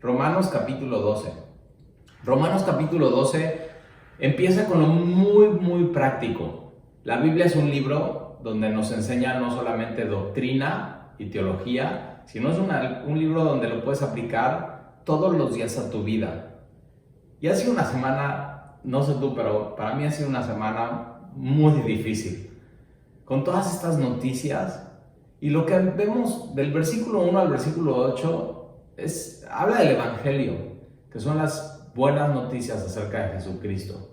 Romanos capítulo 12. Romanos capítulo 12 empieza con lo muy práctico. La Biblia es un libro donde nos enseña no solamente doctrina y teología, sino es un libro donde lo puedes aplicar todos los días a tu vida. Y ha sido una semana, no sé tú, pero para mí ha sido una semana muy difícil. Con todas estas noticias, y lo que vemos del versículo 1 al versículo 8 habla del Evangelio, que son las buenas noticias acerca de Jesucristo.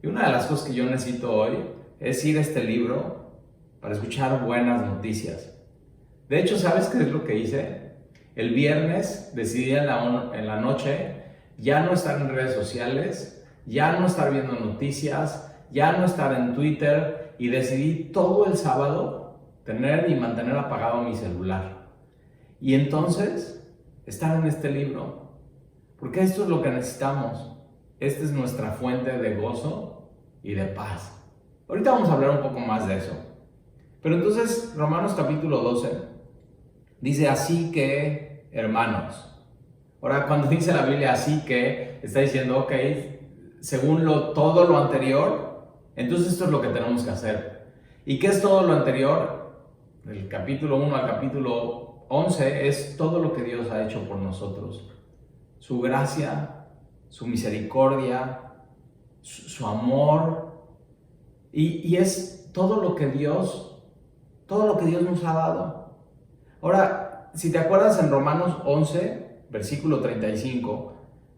Y una de las cosas que yo necesito hoy es ir a este libro para escuchar buenas noticias. De hecho, ¿sabes qué es lo que hice? El viernes decidí en la noche ya no estar en redes sociales, ya no estar viendo noticias, ya no estar en Twitter, y decidí todo el sábado tener y mantener apagado mi celular. Y entonces estar en este libro, porque esto es lo que necesitamos. Esta es nuestra fuente de gozo y de paz. Ahorita vamos a hablar un poco más de eso. Pero entonces, Romanos capítulo 12 dice: así que, hermanos. Ahora, cuando dice la Biblia así que, está diciendo, ok, según todo lo anterior, entonces esto es lo que tenemos que hacer. ¿Y qué es todo lo anterior? Del capítulo 1 al capítulo 11 es todo lo que Dios ha hecho por nosotros. Su gracia, su misericordia, su amor, y es todo lo que Dios nos ha dado. Ahora, si te acuerdas, en Romanos 11, versículo 35,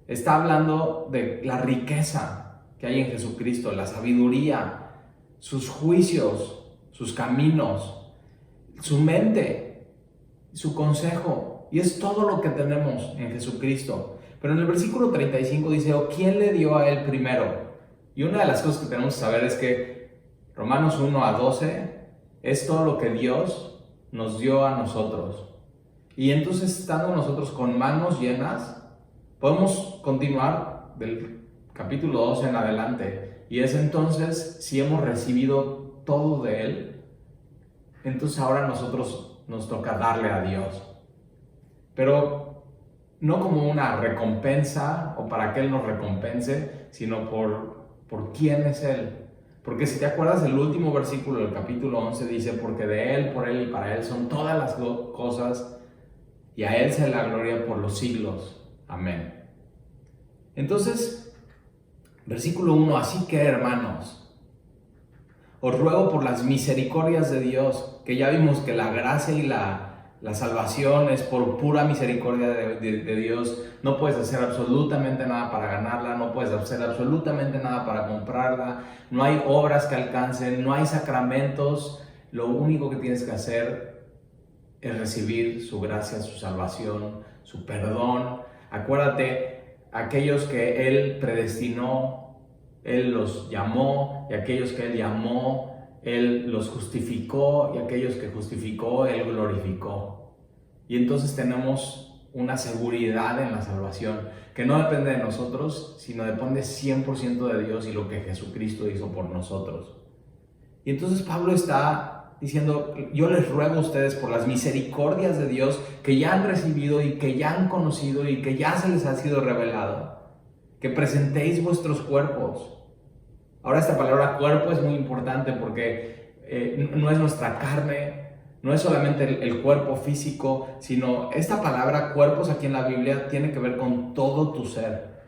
está hablando de la riqueza que hay en Jesucristo, la sabiduría, sus juicios, sus caminos, su mente, su consejo, y es todo lo que tenemos en Jesucristo. Pero en el versículo 35 dice: ¿o quién le dio a él primero? Y una de las cosas que tenemos que saber es que Romanos 1 a 12 es todo lo que Dios nos dio a nosotros. Y entonces, estando nosotros con manos llenas, podemos continuar del capítulo 12 en adelante. Y es entonces, si hemos recibido todo de Él, entonces ahora nosotros nos toca darle a Dios. Pero no como una recompensa o para que Él nos recompense, sino por quién es Él. Porque si te acuerdas, el último versículo del capítulo 11 dice: porque de Él, por Él y para Él son todas las cosas, y a Él sea la gloria por los siglos. Amén. Entonces, versículo 1: así que, hermanos, os ruego por las misericordias de Dios, que ya vimos que la gracia y la salvación es por pura misericordia de Dios. No puedes hacer absolutamente nada para ganarla, no puedes hacer absolutamente nada para comprarla, no hay obras que alcancen, no hay sacramentos. Lo único que tienes que hacer es recibir su gracia, su salvación, su perdón. Acuérdate, aquellos que Él predestinó, Él los llamó, y aquellos que Él llamó, Él los justificó, y aquellos que justificó, Él glorificó. Y entonces tenemos una seguridad en la salvación, que no depende de nosotros, sino depende 100% de Dios y lo que Jesucristo hizo por nosotros. Y entonces Pablo está diciendo: yo les ruego a ustedes por las misericordias de Dios que ya han recibido y que ya han conocido y que ya se les ha sido revelado, que presentéis vuestros cuerpos. Ahora, esta palabra cuerpo es muy importante porque no es nuestra carne, no es solamente el cuerpo físico, sino esta palabra cuerpos aquí en la Biblia tiene que ver con todo tu ser.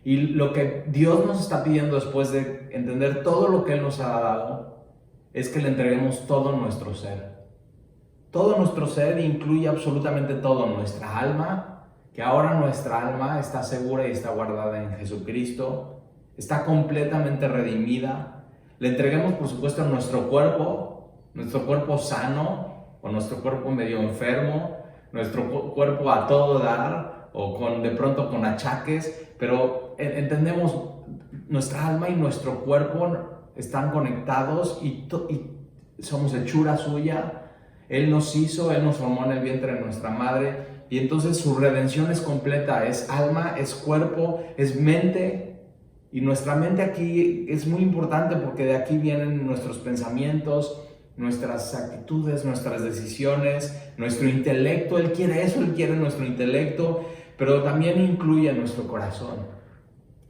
Y lo que Dios nos está pidiendo después de entender todo lo que Él nos ha dado es que le entreguemos todo nuestro ser. Todo nuestro ser incluye absolutamente todo: nuestra alma, que ahora nuestra alma está segura y está guardada en Jesucristo, está completamente redimida. Le entreguemos, por supuesto, nuestro cuerpo sano, o nuestro cuerpo medio enfermo, nuestro cuerpo a todo dar, o de pronto con achaques, pero entendemos, nuestra alma y nuestro cuerpo están conectados y somos hechura suya. Él nos hizo, Él nos formó en el vientre de nuestra madre, y entonces su redención es completa: es alma, es cuerpo, es mente. Y nuestra mente aquí es muy importante porque de aquí vienen nuestros pensamientos, nuestras actitudes, nuestras decisiones, nuestro intelecto. Él quiere eso, Él quiere nuestro intelecto, pero también incluye nuestro corazón.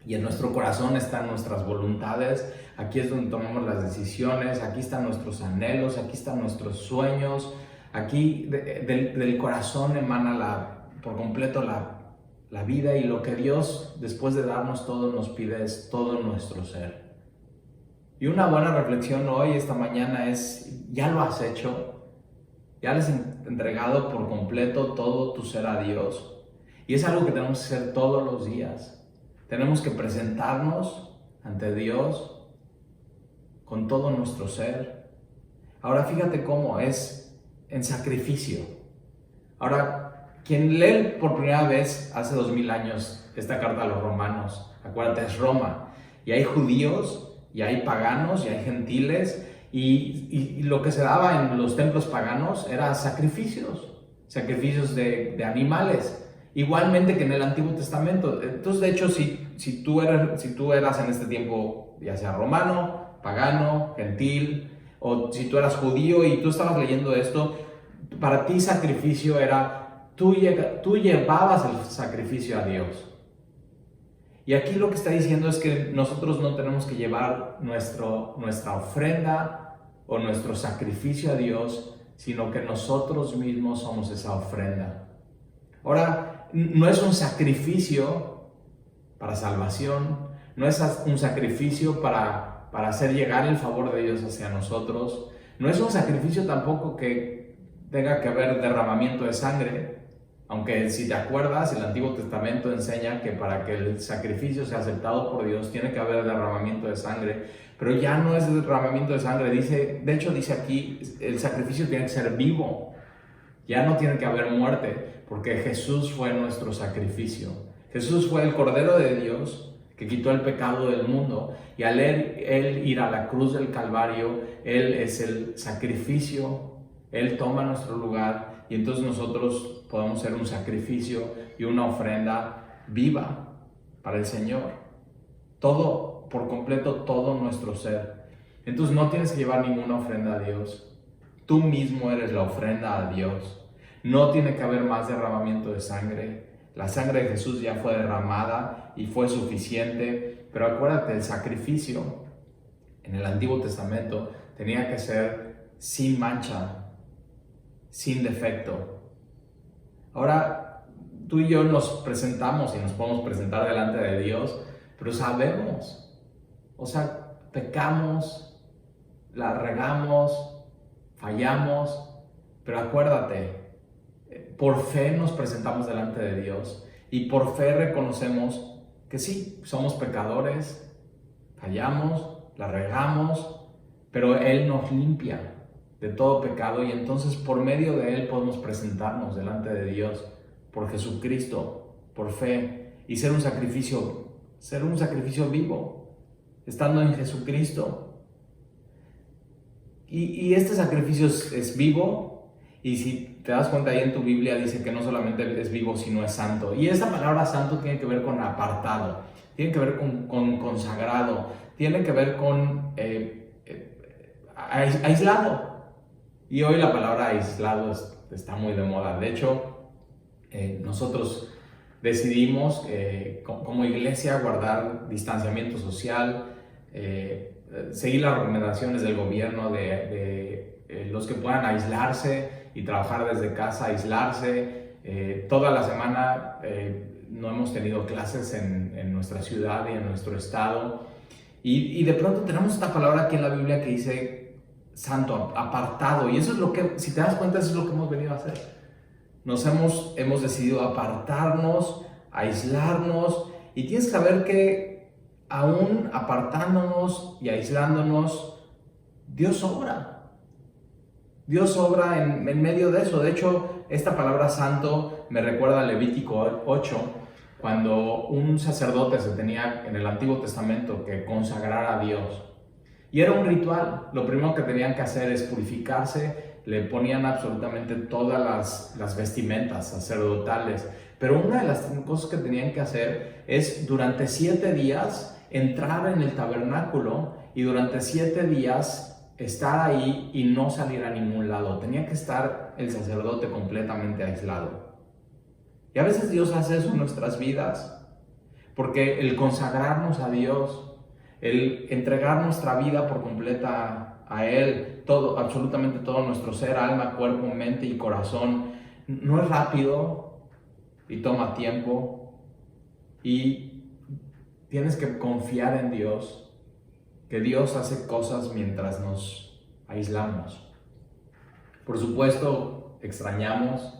Y en nuestro corazón están nuestras voluntades, aquí es donde tomamos las decisiones, aquí están nuestros anhelos, aquí están nuestros sueños, aquí del corazón emana por completo la vida, y lo que Dios, después de darnos todo, nos pide es todo nuestro ser. Y una buena reflexión hoy, esta mañana, es: ¿ya lo has hecho? ¿Ya le has entregado por completo todo tu ser a Dios? Y es algo que tenemos que hacer todos los días. Tenemos que presentarnos ante Dios con todo nuestro ser. Ahora fíjate cómo es en sacrificio. Ahora, quien lee por primera vez hace 2000 años esta carta a los romanos, acuérdate, es Roma, y hay judíos, y hay paganos, y hay gentiles, y lo que se daba en los templos paganos era sacrificios de animales. Igualmente que en el Antiguo Testamento. Entonces, de hecho, si tú eras en este tiempo, ya sea romano, pagano, gentil, o si tú eras judío y tú estabas leyendo esto, para ti sacrificio era, tú llevabas el sacrificio a Dios. Y aquí lo que está diciendo es que nosotros no tenemos que llevar nuestra ofrenda o nuestro sacrificio a Dios, sino que nosotros mismos somos esa ofrenda. Ahora, no es un sacrificio para salvación, no es un sacrificio para hacer llegar el favor de Dios hacia nosotros, no es un sacrificio tampoco que tenga que haber derramamiento de sangre, aunque si te acuerdas, el Antiguo Testamento enseña que para que el sacrificio sea aceptado por Dios tiene que haber derramamiento de sangre, pero ya no es derramamiento de sangre, de hecho dice aquí, el sacrificio tiene que ser vivo. Ya no tiene que haber muerte, porque Jesús fue nuestro sacrificio. Jesús fue el Cordero de Dios que quitó el pecado del mundo, y al él ir a la cruz del Calvario, Él es el sacrificio, Él toma nuestro lugar, y entonces nosotros podemos ser un sacrificio y una ofrenda viva para el Señor. Todo, por completo, todo nuestro ser. Entonces no tienes que llevar ninguna ofrenda a Dios. Tú mismo eres la ofrenda a Dios. No tiene que haber más derramamiento de sangre. La sangre de Jesús ya fue derramada y fue suficiente. Pero acuérdate, el sacrificio en el Antiguo Testamento tenía que ser sin mancha, sin defecto. Ahora, tú y yo nos presentamos y nos podemos presentar delante de Dios, pero sabemos, pecamos, la regamos, fallamos, pero acuérdate, por fe nos presentamos delante de Dios y por fe reconocemos que sí, somos pecadores, fallamos, la regamos, pero Él nos limpia de todo pecado, y entonces por medio de Él podemos presentarnos delante de Dios por Jesucristo, por fe, y ser un sacrificio vivo, estando en Jesucristo. Y este sacrificio es vivo, y si te das cuenta, ahí en tu Biblia dice que no solamente es vivo, sino es santo. Y esta palabra santo tiene que ver con apartado, tiene que ver con consagrado, tiene que ver con aislado. Y hoy la palabra aislado está muy de moda. De hecho, nosotros decidimos como iglesia guardar distanciamiento social, seguir las recomendaciones del gobierno de los que puedan aislarse y trabajar desde casa, aislarse. Toda la semana no hemos tenido clases en nuestra ciudad y en nuestro estado, y de pronto tenemos esta palabra aquí en la Biblia que dice santo, apartado, y eso es lo que, si te das cuenta, eso es lo que hemos venido a hacer. Hemos decidido apartarnos, aislarnos, y tienes que saber que aún apartándonos y aislándonos, Dios obra. Dios obra en medio de eso. De hecho, esta palabra santo me recuerda a Levítico 8, cuando un sacerdote se tenía en el Antiguo Testamento que consagrar a Dios. Y era un ritual. Lo primero que tenían que hacer es purificarse, le ponían absolutamente todas las vestimentas sacerdotales. Pero una de las cosas que tenían que hacer es durante 7 días entrar en el tabernáculo y durante 7 días estar ahí y no salir a ningún lado. Tenía que estar el sacerdote completamente aislado. Y a veces Dios hace eso en nuestras vidas, porque el consagrarnos a Dios, el entregar nuestra vida por completa a Él, todo, absolutamente todo nuestro ser, alma, cuerpo, mente y corazón, no es rápido y toma tiempo, y tienes que confiar en Dios, que Dios hace cosas mientras nos aislamos. Por supuesto, extrañamos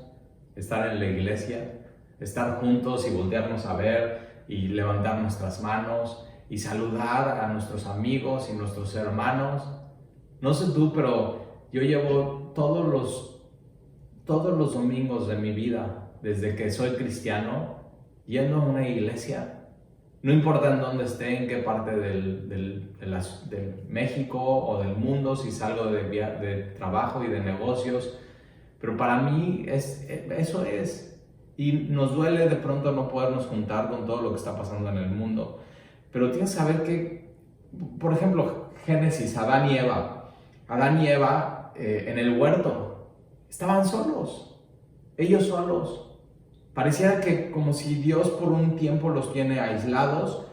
estar en la iglesia, estar juntos y voltearnos a ver y levantar nuestras manos y saludar a nuestros amigos y nuestros hermanos. No sé tú, pero yo llevo todos los domingos de mi vida, desde que soy cristiano, yendo a una iglesia. No importa en dónde esté, en qué parte de México o del mundo, si salgo de trabajo y de negocios, pero para mí eso es. Y nos duele de pronto no podernos juntar con todo lo que está pasando en el mundo. Pero tienes que saber que, por ejemplo, Génesis, Adán y Eva. Adán y Eva en el huerto estaban solos, ellos solos. Pareciera que como si Dios por un tiempo los tiene aislados,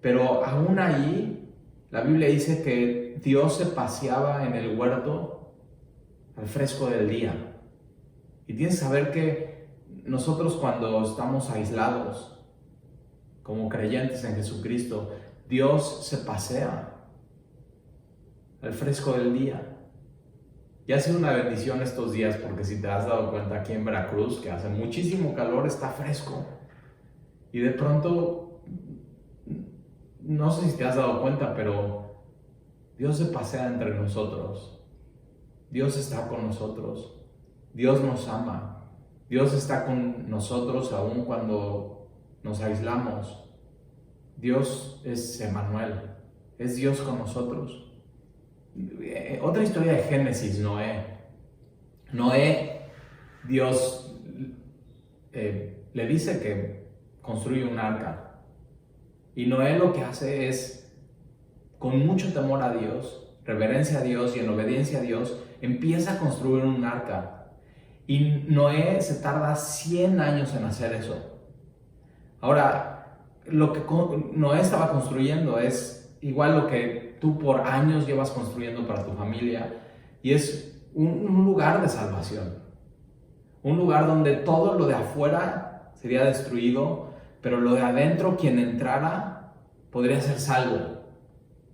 pero aún ahí la Biblia dice que Dios se paseaba en el huerto al fresco del día. Y tienes que saber que nosotros cuando estamos aislados, como creyentes en Jesucristo, Dios se pasea al fresco del día. Y ha sido una bendición estos días, porque si te has dado cuenta, aquí en Veracruz, que hace muchísimo calor, está fresco. Y de pronto, no sé si te has dado cuenta, pero Dios se pasea entre nosotros. Dios está con nosotros. Dios nos ama. Dios está con nosotros aun cuando nos aislamos. Dios es Emmanuel. Es Dios con nosotros. Otra historia de Génesis, Noé. Noé, Dios le dice que construye un arca. Y Noé lo que hace es, con mucho temor a Dios, reverencia a Dios y en obediencia a Dios, empieza a construir un arca. Y Noé se tarda 100 años en hacer eso. Ahora, lo que Noé estaba construyendo es igual lo que tú por años llevas construyendo para tu familia, y es un lugar de salvación, un lugar donde todo lo de afuera sería destruido, pero lo de adentro, quien entrara podría ser salvo.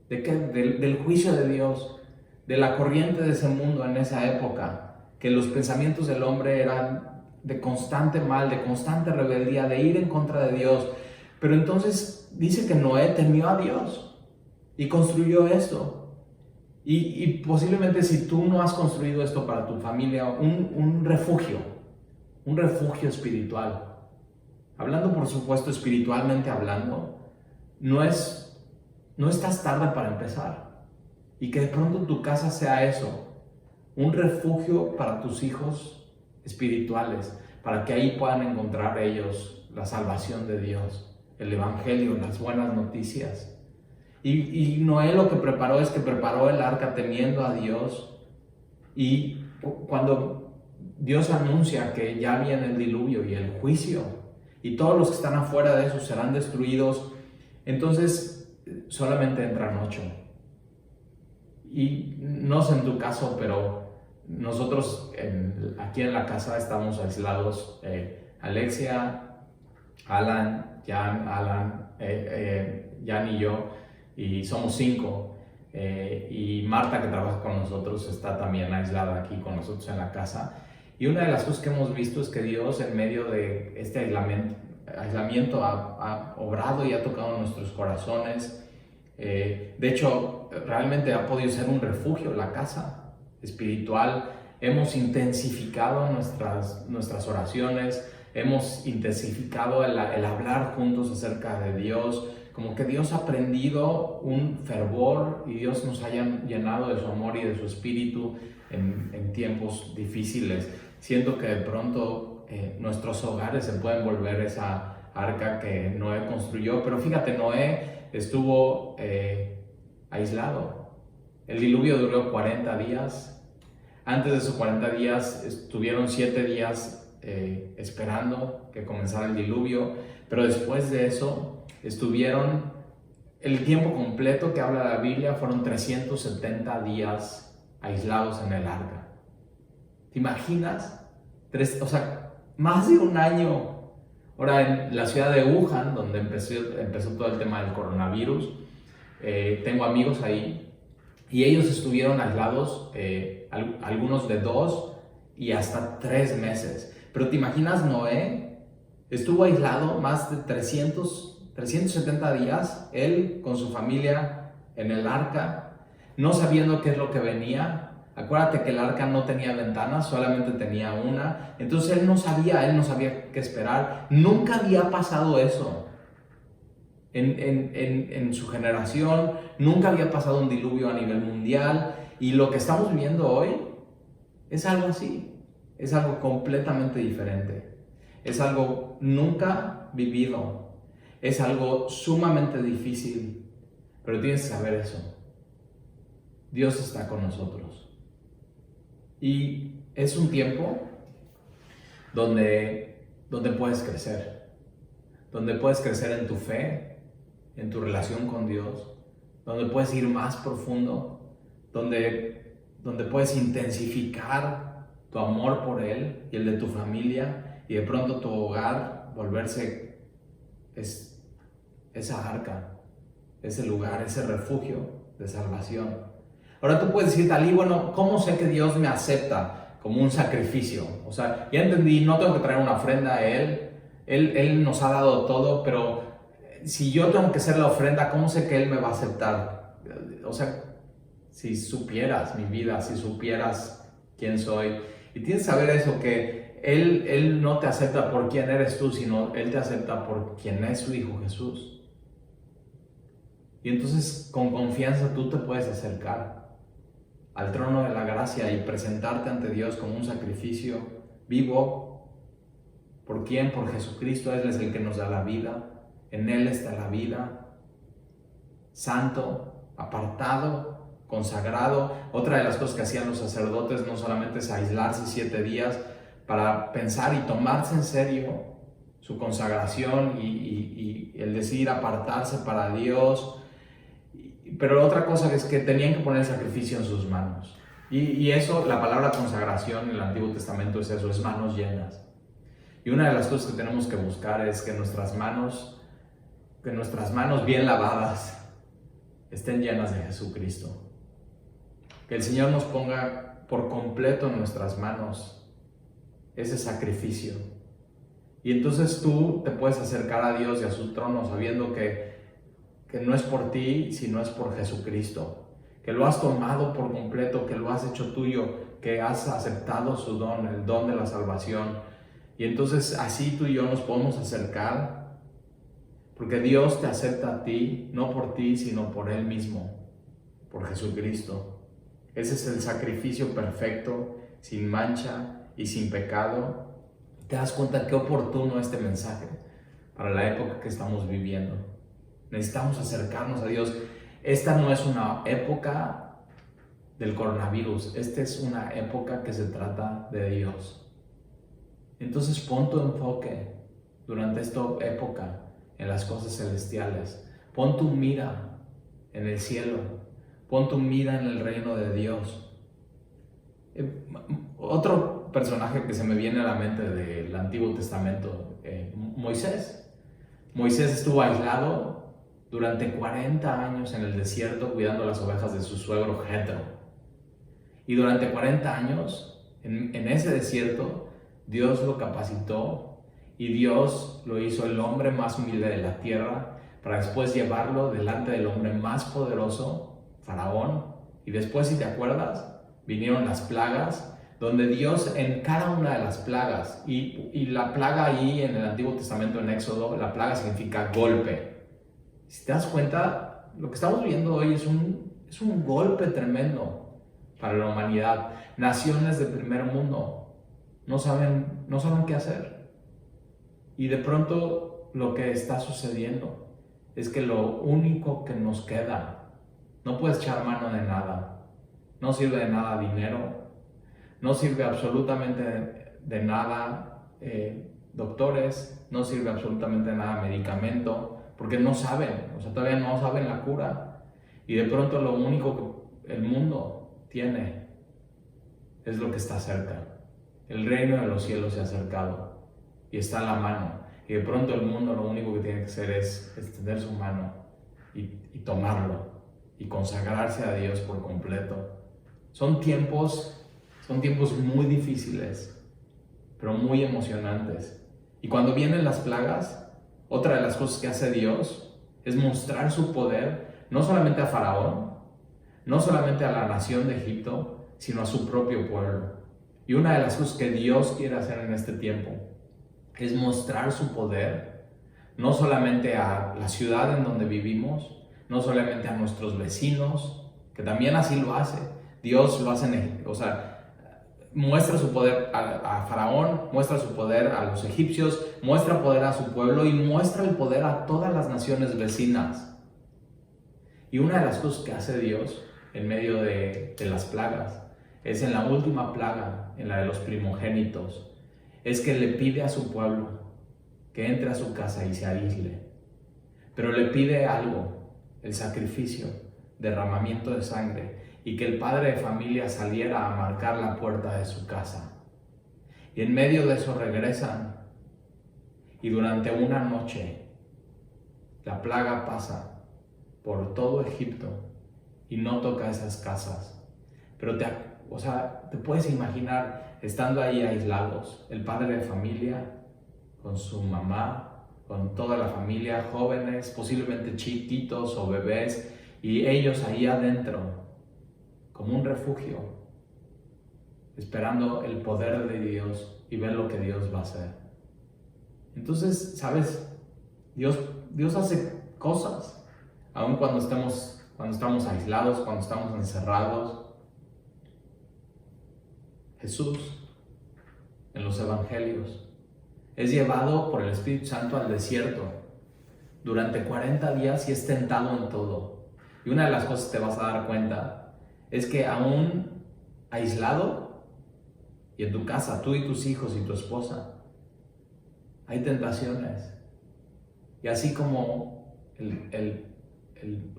¿De qué? Del juicio de Dios, de la corriente de ese mundo en esa época, que los pensamientos del hombre eran de constante mal, de constante rebeldía, de ir en contra de Dios. Pero entonces dice que Noé temió a Dios y construyó esto. Y posiblemente si tú no has construido esto para tu familia, un refugio espiritual. Hablando, por supuesto, espiritualmente hablando, no estás tarde para empezar. Y que de pronto tu casa sea eso, un refugio para tus hijos espirituales, para que ahí puedan encontrar ellos la salvación de Dios, el evangelio, las buenas noticias. Y Noé lo que preparó es que preparó el arca temiendo a Dios. Y cuando Dios anuncia que ya viene el diluvio y el juicio, y todos los que están afuera de eso serán destruidos, entonces solamente entran 8. Y no sé en tu caso, pero nosotros aquí en la casa estamos aislados. Alexia, Alan, Jan y yo, y somos 5. Y Marta, que trabaja con nosotros, está también aislada aquí con nosotros en la casa. Y una de las cosas que hemos visto es que Dios, en medio de este aislamiento ha obrado y ha tocado nuestros corazones. De hecho, realmente ha podido ser un refugio la casa espiritual. Hemos intensificado nuestras oraciones, hemos intensificado el hablar juntos acerca de Dios. Como que Dios ha prendido un fervor y Dios nos haya llenado de su amor y de su espíritu en tiempos difíciles. Siento que de pronto nuestros hogares se pueden volver esa arca que Noé construyó. Pero fíjate, Noé estuvo aislado. El diluvio duró 40 días. Antes de esos 40 días estuvieron 7 días esperando que comenzara el diluvio, pero después de eso estuvieron, el tiempo completo que habla la Biblia fueron 370 días aislados en el arca. ¿Te imaginas? Más de un año. Ahora, en la ciudad de Wuhan, donde empezó todo el tema del coronavirus, tengo amigos ahí y ellos estuvieron aislados, algunos de 2 y hasta 3 meses. Pero ¿te imaginas Noé? Estuvo aislado más de 370 días, él con su familia en el arca, no sabiendo qué es lo que venía. Acuérdate que el arca no tenía ventanas, solamente tenía una. Entonces él no sabía qué esperar. Nunca había pasado eso en su generación. Nunca había pasado un diluvio a nivel mundial. Y lo que estamos viviendo hoy es algo así. Es algo completamente diferente. Es algo nunca vivido. Es algo sumamente difícil. Pero tienes que saber eso. Dios está con nosotros. Y es un tiempo donde puedes crecer. Donde puedes crecer en tu fe, en tu relación con Dios. Donde puedes ir más profundo. Donde puedes intensificar tu amor por Él y el de tu familia. Y de pronto tu hogar volverse esa arca, ese lugar, ese refugio de salvación. Ahora tú puedes decir, Talí, bueno, ¿cómo sé que Dios me acepta como un sacrificio? O sea, ya entendí, no tengo que traer una ofrenda a Él. Él nos ha dado todo, pero si yo tengo que ser la ofrenda, ¿cómo sé que Él me va a aceptar? O sea, si supieras mi vida, si supieras quién soy. Y tienes que saber eso, que Él no te acepta por quién eres tú, sino Él te acepta por quién es su Hijo Jesús. Y entonces con confianza tú te puedes acercar al trono de la gracia y presentarte ante Dios como un sacrificio vivo. ¿Por quién? Por Jesucristo. Él es el que nos da la vida. En Él está la vida. Santo, apartado, consagrado. Otra de las cosas que hacían los sacerdotes no solamente es aislarse 7 días para pensar y tomarse en serio su consagración y el decidir apartarse para Dios. Pero otra cosa es que tenían que poner el sacrificio en sus manos. Y eso, la palabra consagración en el Antiguo Testamento es eso, es manos llenas. Y una de las cosas que tenemos que buscar es que nuestras manos bien lavadas estén llenas de Jesucristo. Que el Señor nos ponga por completo en nuestras manos ese sacrificio. Y entonces tú te puedes acercar a Dios y a su trono sabiendo que no es por ti, sino es por Jesucristo, que lo has tomado por completo, que lo has hecho tuyo, que has aceptado su don, el don de la salvación. Y entonces así tú y yo nos podemos acercar, porque Dios te acepta a ti, no por ti, sino por Él mismo, por Jesucristo. Ese es el sacrificio perfecto, sin mancha y sin pecado. ¿Te das cuenta qué oportuno este mensaje para la época que estamos viviendo? Necesitamos acercarnos a Dios. Esta no es una época del coronavirus. Esta es una época que se trata de Dios. Entonces pon tu enfoque durante esta época en las cosas celestiales. Pon tu mira en el cielo. Pon tu mira en el reino de Dios. Otro personaje que se me viene a la mente del Antiguo Testamento, Moisés. Moisés estuvo aislado durante 40 años en el desierto cuidando las ovejas de su suegro Jetro. Y durante 40 años, en ese desierto, Dios lo capacitó y Dios lo hizo el hombre más humilde de la tierra para después llevarlo delante del hombre más poderoso, Faraón. Y después, si te acuerdas, vinieron las plagas, donde Dios en cada una de las plagas, y la plaga ahí en el Antiguo Testamento, en Éxodo, la plaga significa golpe. Si te das cuenta, lo que estamos viendo hoy es un golpe tremendo para la humanidad. Naciones del primer mundo no saben qué hacer. Y de pronto lo que está sucediendo es que lo único que nos queda, no puedes echar mano de nada. No sirve de nada dinero, no sirve absolutamente de nada doctores, no sirve absolutamente nada medicamento, porque no saben, o sea, todavía no saben la cura. Y de pronto lo único que el mundo tiene es lo que está cerca. El reino de los cielos se ha acercado y está a la mano. Y de pronto el mundo lo único que tiene que hacer es extender su mano y tomarlo y consagrarse a Dios por completo. Son tiempos muy difíciles, pero muy emocionantes. Y cuando vienen las plagas, otra de las cosas que hace Dios es mostrar su poder, no solamente a Faraón, no solamente a la nación de Egipto, sino a su propio pueblo. Y una de las cosas que Dios quiere hacer en este tiempo es mostrar su poder, no solamente a la ciudad en donde vivimos, no solamente a nuestros vecinos, que también así lo hace. Dios lo hace, muestra su poder a Faraón, muestra su poder a los egipcios, muestra poder a su pueblo y muestra el poder a todas las naciones vecinas. Y una de las cosas que hace Dios en medio de las plagas es en la última plaga, en la de los primogénitos, es que le pide a su pueblo que entre a su casa y se aísle. Pero le pide algo, el sacrificio, derramamiento de sangre, y que el padre de familia saliera a marcar la puerta de su casa. Y en medio de eso regresan, y durante una noche la plaga pasa por todo Egipto y no toca esas casas. Pero te puedes imaginar estando ahí aislados, el padre de familia con su mamá, con toda la familia, jóvenes, posiblemente chiquitos o bebés, y ellos ahí adentro, como un refugio, esperando el poder de Dios y ver lo que Dios va a hacer. Entonces, ¿sabes? Dios hace cosas, aun cuando estamos aislados, cuando estamos encerrados. Jesús, en los evangelios, es llevado por el Espíritu Santo al desierto durante 40 días y es tentado en todo. Y una de las cosas que te vas a dar cuenta es que aún aislado y en tu casa, tú y tus hijos y tu esposa, hay tentaciones. Y así como el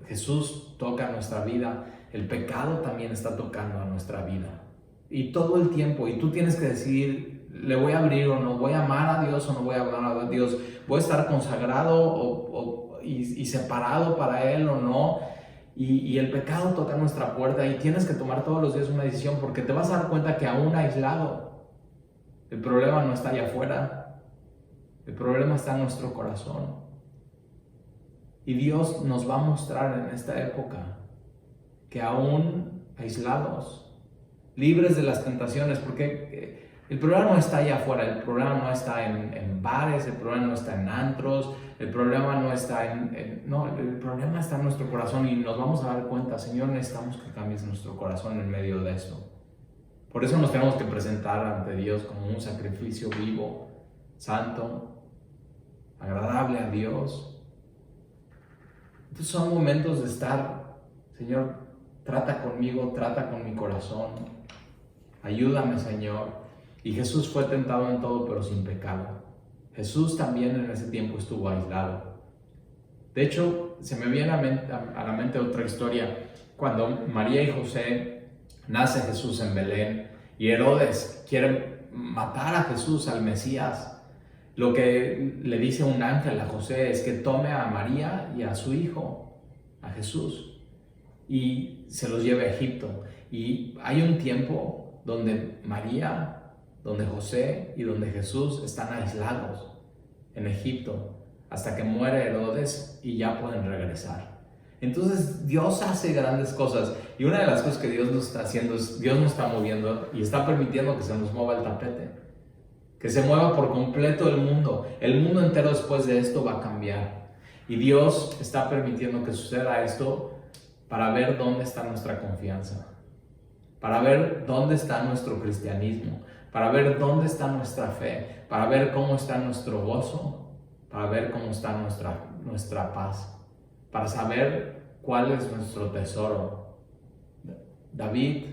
Jesús toca nuestra vida, el pecado también está tocando a nuestra vida. Y todo el tiempo, y tú tienes que decidir, ¿le voy a abrir o no? ¿Voy a amar a Dios o no voy a amar a Dios? ¿Voy a estar consagrado y separado para Él o no? Y el pecado toca nuestra puerta y tienes que tomar todos los días una decisión, porque te vas a dar cuenta que aún aislado, el problema no está allá afuera, el problema está en nuestro corazón. Y Dios nos va a mostrar en esta época que aún aislados, libres de las tentaciones, porque el problema no está allá afuera, el problema no está en bares, el problema no está en antros, el problema no está el problema está en nuestro corazón, y nos vamos a dar cuenta, Señor, necesitamos que cambies nuestro corazón en medio de esto. Por eso nos tenemos que presentar ante Dios como un sacrificio vivo, santo, agradable a Dios. Entonces son momentos de estar, Señor, trata conmigo, trata con mi corazón, ayúdame, Señor. Y Jesús fue tentado en todo, pero sin pecado. Jesús también en ese tiempo estuvo aislado. De hecho, se me viene a la mente otra historia. Cuando María y José nace Jesús en Belén y Herodes quiere matar a Jesús, al Mesías, lo que le dice un ángel a José es que tome a María y a su hijo, a Jesús, y se los lleve a Egipto. Y hay un tiempo donde María, donde José y donde Jesús están aislados en Egipto hasta que muere Herodes y ya pueden regresar. Entonces Dios hace grandes cosas, y una de las cosas que Dios nos está haciendo es, Dios nos está moviendo y está permitiendo que se nos mueva el tapete, que se mueva por completo el mundo entero después de esto va a cambiar, y Dios está permitiendo que suceda esto para ver dónde está nuestra confianza, para ver dónde está nuestro cristianismo, para ver dónde está nuestra fe, para ver cómo está nuestro gozo, para ver cómo está nuestra paz, para saber cuál es nuestro tesoro. David,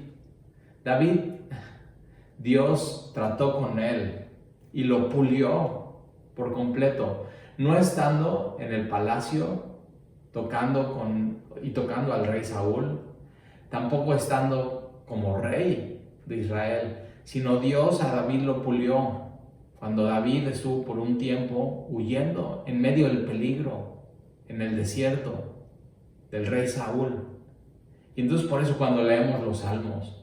Dios trató con él y lo pulió por completo, no estando en el palacio tocando al rey Saúl, tampoco estando como rey de Israel, sino Dios a David lo pulió cuando David estuvo por un tiempo huyendo en medio del peligro, en el desierto del rey Saúl. Y entonces por eso cuando leemos los salmos,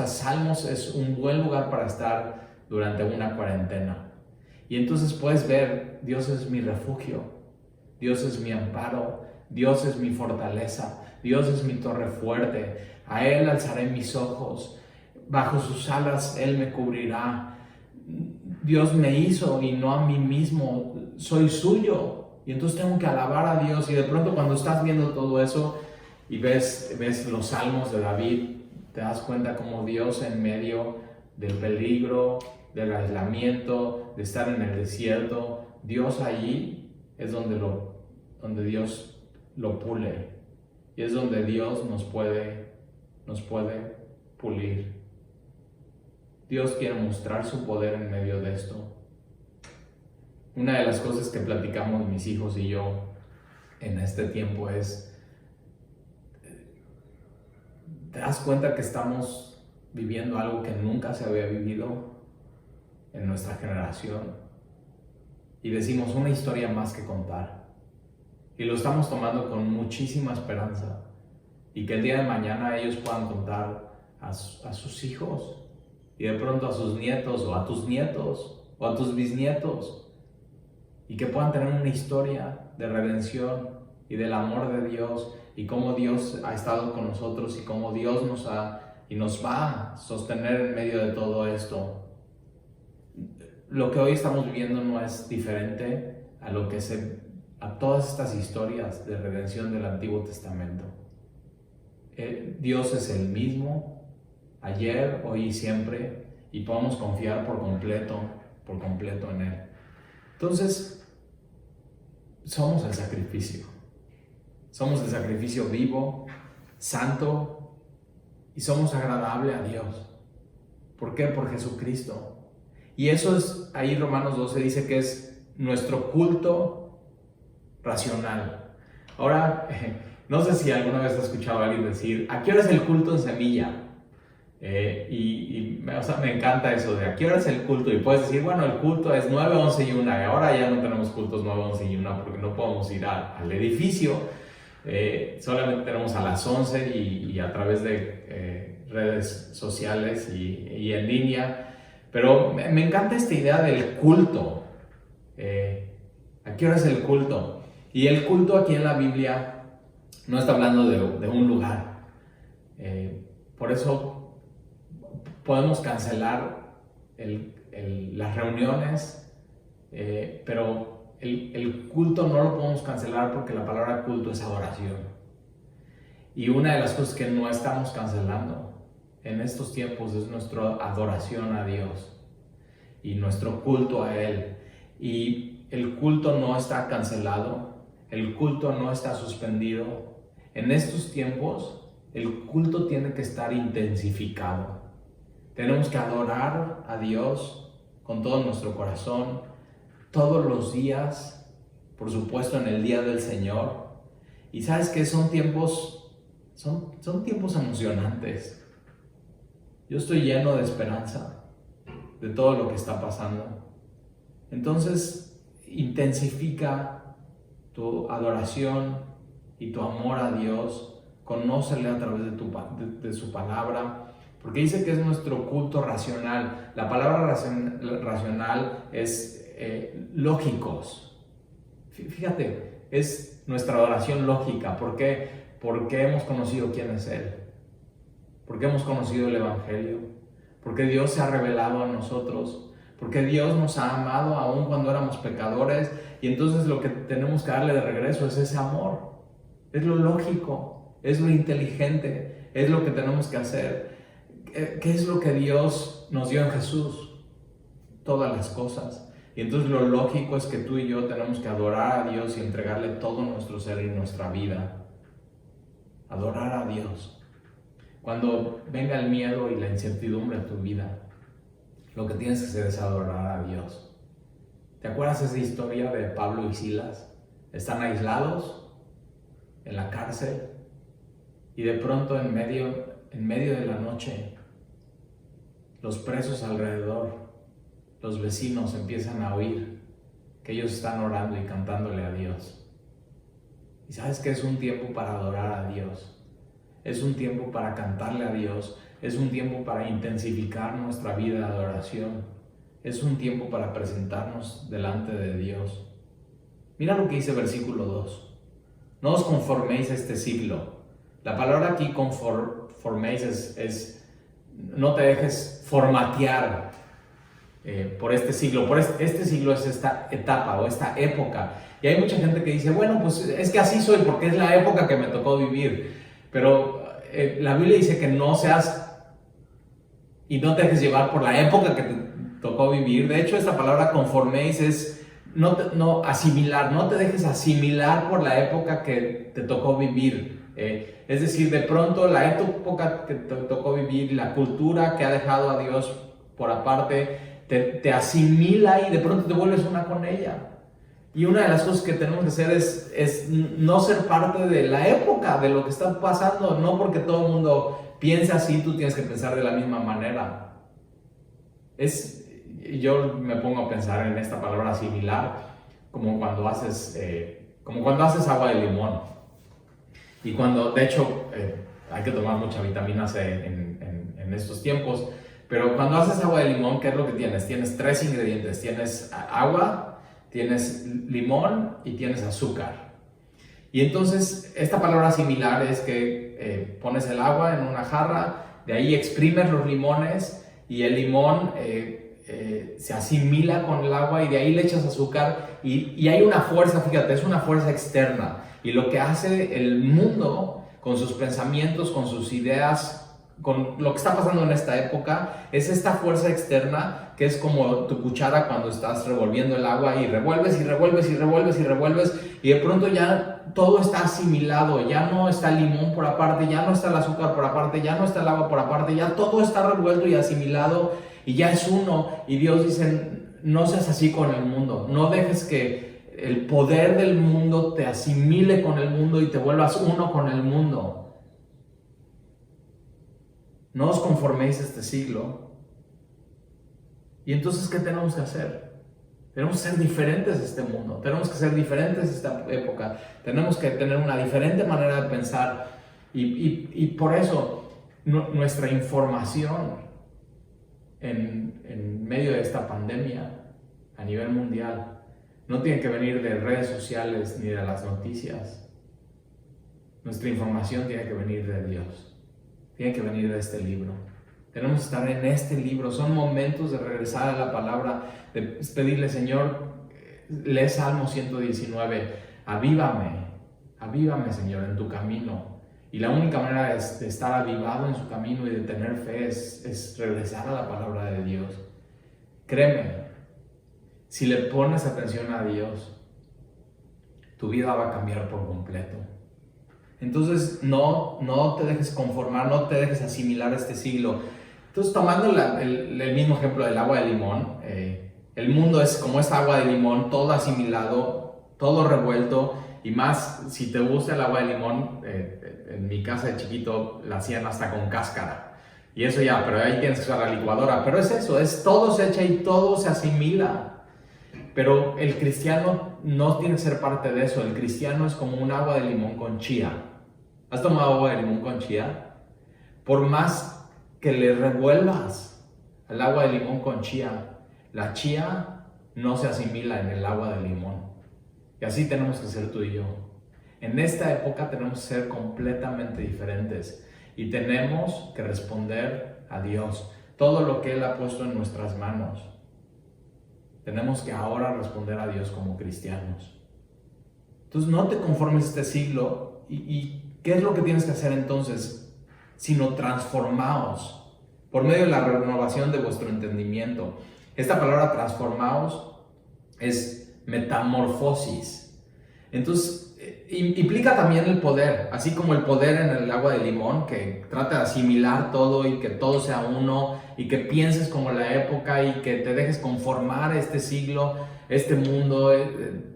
Salmos es un buen lugar para estar durante una cuarentena. Y entonces puedes ver, Dios es mi refugio, Dios es mi amparo, Dios es mi fortaleza, Dios es mi torre fuerte, a Él alzaré mis ojos, bajo sus alas Él me cubrirá. Dios me hizo y no a mí mismo, soy suyo. Y entonces tengo que alabar a Dios. Y de pronto cuando estás viendo todo eso y ves los salmos de David, te das cuenta como Dios en medio del peligro, del aislamiento, de estar en el desierto, Dios allí es donde Dios lo pule. Y es donde Dios nos puede pulir. Dios quiere mostrar su poder en medio de esto. Una de las cosas que platicamos mis hijos y yo en este tiempo es, ¿te das cuenta que estamos viviendo algo que nunca se había vivido en nuestra generación? Y decimos una historia más que contar. Y lo estamos tomando con muchísima esperanza. Y que el día de mañana ellos puedan contar a sus hijos. Y de pronto a sus nietos, o a tus nietos, o a tus bisnietos. Y que puedan tener una historia de redención y del amor de Dios. Y cómo Dios ha estado con nosotros y cómo Dios nos va a sostener en medio de todo esto. Lo que hoy estamos viviendo no es diferente a todas estas historias de redención del Antiguo Testamento. Dios es el mismo, ayer, hoy y siempre, y podemos confiar por completo en Él. Entonces, somos el sacrificio. Somos el sacrificio vivo, santo, y somos agradable a Dios. ¿Por qué? Por Jesucristo. Y eso es, ahí Romanos 12 dice que es nuestro culto racional. Ahora, no sé si alguna vez has escuchado a alguien decir, ¿a qué hora es el culto en Semilla? Me encanta eso de, ¿a qué hora es el culto? Y puedes decir, bueno, el culto es 9, 11 y 1, y ahora ya no tenemos cultos 9, 11 y 1 porque no podemos ir al edificio. Solamente tenemos a las 11 y a través de redes sociales y en línea. Pero me encanta esta idea del culto. ¿A qué hora es el culto? Y el culto aquí en la Biblia no está hablando de un lugar. Por eso podemos cancelar las reuniones, pero el culto no lo podemos cancelar porque la palabra culto es adoración. Y una de las cosas que no estamos cancelando en estos tiempos es nuestra adoración a Dios y nuestro culto a Él. Y el culto no está cancelado, el culto no está suspendido. En estos tiempos, el culto tiene que estar intensificado. Tenemos que adorar a Dios con todo nuestro corazón, todos los días, por supuesto en el día del Señor. Y sabes que son tiempos emocionantes. Yo estoy lleno de esperanza de todo lo que está pasando. Entonces, intensifica tu adoración y tu amor a Dios. Conócele a través de su palabra, porque dice que es nuestro culto racional. La palabra racional es lógicos. Fíjate, es nuestra adoración lógica. ¿Por qué? Porque hemos conocido quién es Él. Porque hemos conocido el Evangelio, porque Dios se ha revelado a nosotros, porque Dios nos ha amado aún cuando éramos pecadores, y entonces lo que tenemos que darle de regreso es ese amor. Es lo lógico, es lo inteligente, es lo que tenemos que hacer. ¿Qué es lo que Dios nos dio en Jesús? Todas las cosas. Y entonces lo lógico es que tú y yo tenemos que adorar a Dios y entregarle todo nuestro ser y nuestra vida. Adorar a Dios. Cuando venga el miedo y la incertidumbre en tu vida, lo que tienes que hacer es adorar a Dios. ¿Te acuerdas esa historia de Pablo y Silas? Están aislados en la cárcel y de pronto en medio de la noche, los presos alrededor, los vecinos empiezan a oír que ellos están orando y cantándole a Dios. Y sabes que es un tiempo para adorar a Dios, es un tiempo para cantarle a Dios, es un tiempo para intensificar nuestra vida de adoración, es un tiempo para presentarnos delante de Dios. Mira lo que dice versículo 2. No os conforméis a este siglo. La palabra aquí conforméis es no te dejes formatear por este siglo. Este siglo es esta etapa o esta época. Y hay mucha gente que dice, bueno, pues es que así soy porque es la época que me tocó vivir. Pero la Biblia dice que no seas y no te dejes llevar por la época que te tocó vivir. De hecho, esta palabra conforméis es no asimilar, no te dejes asimilar por la época que te tocó vivir. Es decir, de pronto la época que te tocó vivir, la cultura que ha dejado a Dios por aparte, te asimila y de pronto te vuelves una con ella. Y una de las cosas que tenemos que hacer es no ser parte de la época, de lo que está pasando. No porque todo el mundo piense así, tú tienes que pensar de la misma manera. Yo me pongo a pensar en esta palabra asimilar como cuando haces agua de limón. Y cuando, de hecho, hay que tomar mucha vitamina C en estos tiempos, pero cuando haces agua de limón, ¿qué es lo que tienes? Tienes 3 ingredientes, tienes agua, tienes limón y tienes azúcar. Y entonces, esta palabra similar es que pones el agua en una jarra, de ahí exprimes los limones y el limón se asimila con el agua y de ahí le echas azúcar y hay una fuerza, fíjate, es una fuerza externa. Y lo que hace el mundo con sus pensamientos, con sus ideas, con lo que está pasando en esta época, es esta fuerza externa que es como tu cuchara cuando estás revolviendo el agua y revuelves y revuelves y revuelves y revuelves y de pronto ya todo está asimilado, ya no está el limón por aparte, ya no está el azúcar por aparte, ya no está el agua por aparte, ya todo está revuelto y asimilado y ya es uno. Y Dios dice, no seas así con el mundo, no dejes que el poder del mundo te asimile con el mundo y te vuelvas uno con el mundo. No os conforméis a este siglo. Y entonces, ¿qué tenemos que hacer? Tenemos que ser diferentes a este mundo, tenemos que ser diferentes a esta época, tenemos que tener una diferente manera de pensar y por eso nuestra información en medio de esta pandemia a nivel mundial no tiene que venir de redes sociales ni de las noticias. Nuestra información tiene que venir de Dios, tiene que venir de este libro. Tenemos que estar en este libro. Son momentos de regresar a la palabra, de pedirle, Señor, lee Salmo 119, avívame, Señor, en tu camino. Y la única manera de estar avivado en su camino y de tener fe es regresar a la palabra de Dios. Créeme, si le pones atención a Dios, tu vida va a cambiar por completo. Entonces, no te dejes conformar, no te dejes asimilar a este siglo. Entonces, tomando el mismo ejemplo del agua de limón, el mundo es como esta agua de limón, todo asimilado, todo revuelto, y más si te gusta el agua de limón, en mi casa de chiquito la hacían hasta con cáscara. Y eso ya, pero ahí tienes que usar la licuadora. Pero es eso, todo se echa y todo se asimila. Pero el cristiano no tiene que ser parte de eso. El cristiano es como un agua de limón con chía. ¿Has tomado agua de limón con chía? Por más que le revuelvas al agua de limón con chía, la chía no se asimila en el agua de limón. Y así tenemos que ser tú y yo. En esta época tenemos que ser completamente diferentes y tenemos que responder a Dios. Todo lo que Él ha puesto en nuestras manos, tenemos que ahora responder a Dios como cristianos. Entonces no te conformes a este siglo. ¿Y qué es lo que tienes que hacer entonces? Sino transformaos por medio de la renovación de vuestro entendimiento. Esta palabra transformaos es metamorfosis. Entonces implica también el poder, así como el poder en el agua de limón, que trata de asimilar todo y que todo sea uno y que pienses como la época y que te dejes conformar a este siglo. este mundo,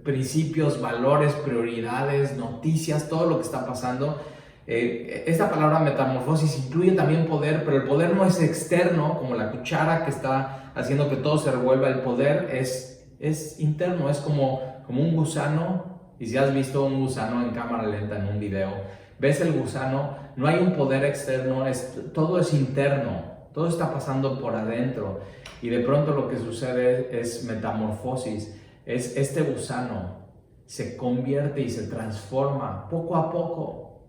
principios, valores, prioridades, noticias, todo lo que está pasando. Esta palabra metamorfosis incluye también poder, pero el poder no es externo, como la cuchara que está haciendo que todo se revuelva. El poder es interno, es como un gusano. Y si has visto un gusano en cámara lenta en un video, ves el gusano, no hay un poder externo, todo es interno, todo está pasando por adentro. Y de pronto lo que sucede es metamorfosis, es este gusano se convierte y se transforma poco a poco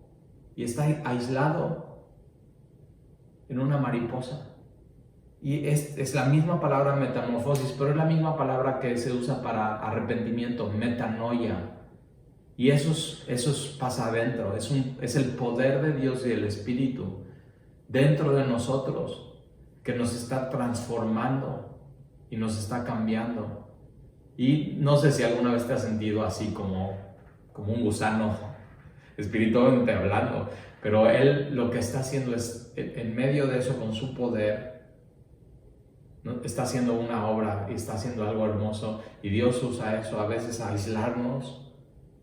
y está aislado en una mariposa. Y es la misma palabra metamorfosis, pero es la misma palabra que se usa para arrepentimiento, metanoia. Y eso pasa adentro, es el poder de Dios y el Espíritu dentro de nosotros que nos está transformando y nos está cambiando. Y no sé si alguna vez te has sentido así como un gusano espiritualmente hablando, pero Él lo que está haciendo es, en medio de eso, con su poder, ¿no? Está haciendo una obra y está haciendo algo hermoso, y Dios usa eso a veces a aislarnos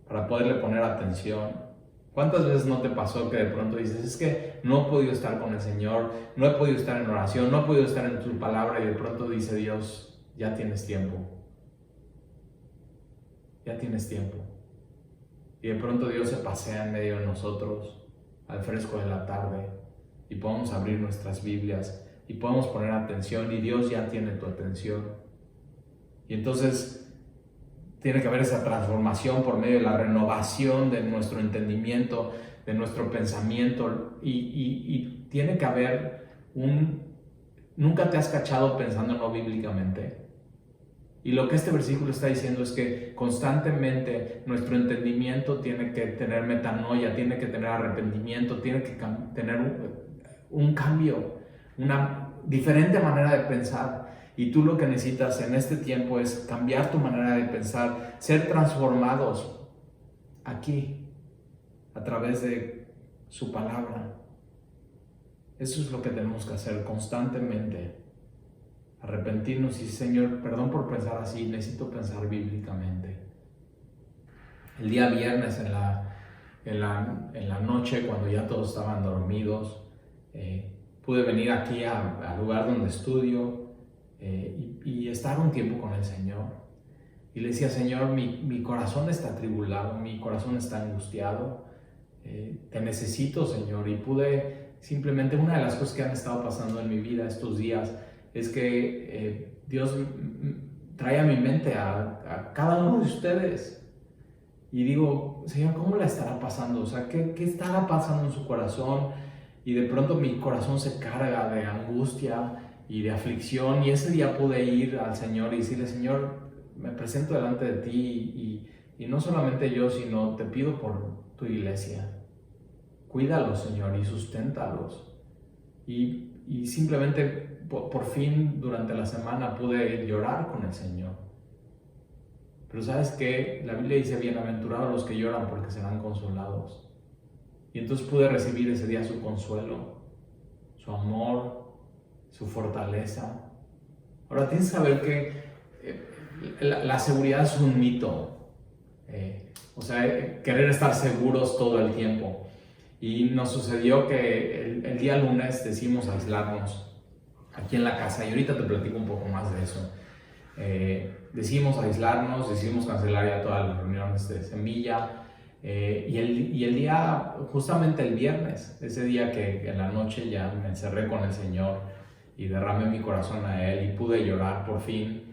para poderle poner atención. ¿Cuántas veces no te pasó que de pronto dices, es que no he podido estar con el Señor, no he podido estar en oración, no he podido estar en tu palabra, y de pronto dice Dios, ya tienes tiempo, ya tienes tiempo? Y de pronto Dios se pasea en medio de nosotros al fresco de la tarde y podemos abrir nuestras Biblias y podemos poner atención, y Dios ya tiene tu atención. Y entonces tiene que haber esa transformación por medio de la renovación de nuestro entendimiento, de nuestro pensamiento, y tiene que haber nunca te has cachado pensando no bíblicamente. Y lo que este versículo está diciendo es que constantemente nuestro entendimiento tiene que tener metanoia, tiene que tener arrepentimiento, tiene que tener un cambio, una diferente manera de pensar. Y tú lo que necesitas en este tiempo es cambiar tu manera de pensar, ser transformados aquí, a través de su palabra. Eso es lo que tenemos que hacer constantemente. Arrepentirnos y Señor, perdón por pensar así, necesito pensar bíblicamente. El día viernes en la noche, cuando ya todos estaban dormidos, pude venir aquí al lugar donde estudio y estar un tiempo con el Señor. Y le decía, Señor, mi corazón está atribulado, mi corazón está angustiado, te necesito, Señor. Y pude simplemente, una de las cosas que han estado pasando en mi vida estos días es que Dios trae a mi mente a cada uno de ustedes. Y digo, Señor, ¿cómo la estará pasando? O sea, ¿qué estará pasando en su corazón? Y de pronto mi corazón se carga de angustia y de aflicción. Y ese día pude ir al Señor y decirle, Señor, me presento delante de ti y no solamente yo, sino te pido por tu iglesia. Cuídalos, Señor, y susténtalos. Y simplemente por fin durante la semana pude llorar con el Señor. Pero ¿sabes qué? La Biblia dice, bienaventurados los que lloran porque serán consolados. Y entonces pude recibir ese día su consuelo, su amor, su fortaleza. Ahora tienes que saber que la seguridad es un mito. O sea, querer estar seguros todo el tiempo. Y nos sucedió que el día lunes decidimos aislarnos aquí en la casa, y ahorita te platico un poco más de eso. Decidimos aislarnos, decidimos cancelar ya todas las reuniones de Semilla, y el día, justamente el viernes, ese día que en la noche ya me encerré con el Señor y derramé mi corazón a Él y pude llorar por fin,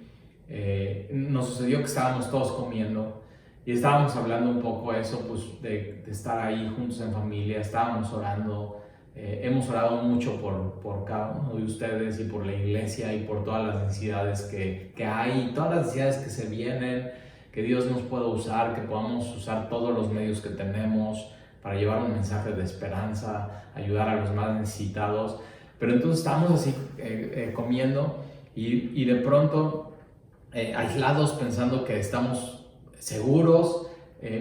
nos sucedió que estábamos todos comiendo y estábamos hablando un poco eso, pues de estar ahí juntos en familia, estábamos orando. Hemos orado mucho por cada uno de ustedes y por la iglesia y por todas las necesidades que hay, todas las necesidades que se vienen, que Dios nos pueda usar, que podamos usar todos los medios que tenemos para llevar un mensaje de esperanza, ayudar a los más necesitados. Pero entonces estábamos así comiendo y de pronto aislados, pensando que estamos seguros.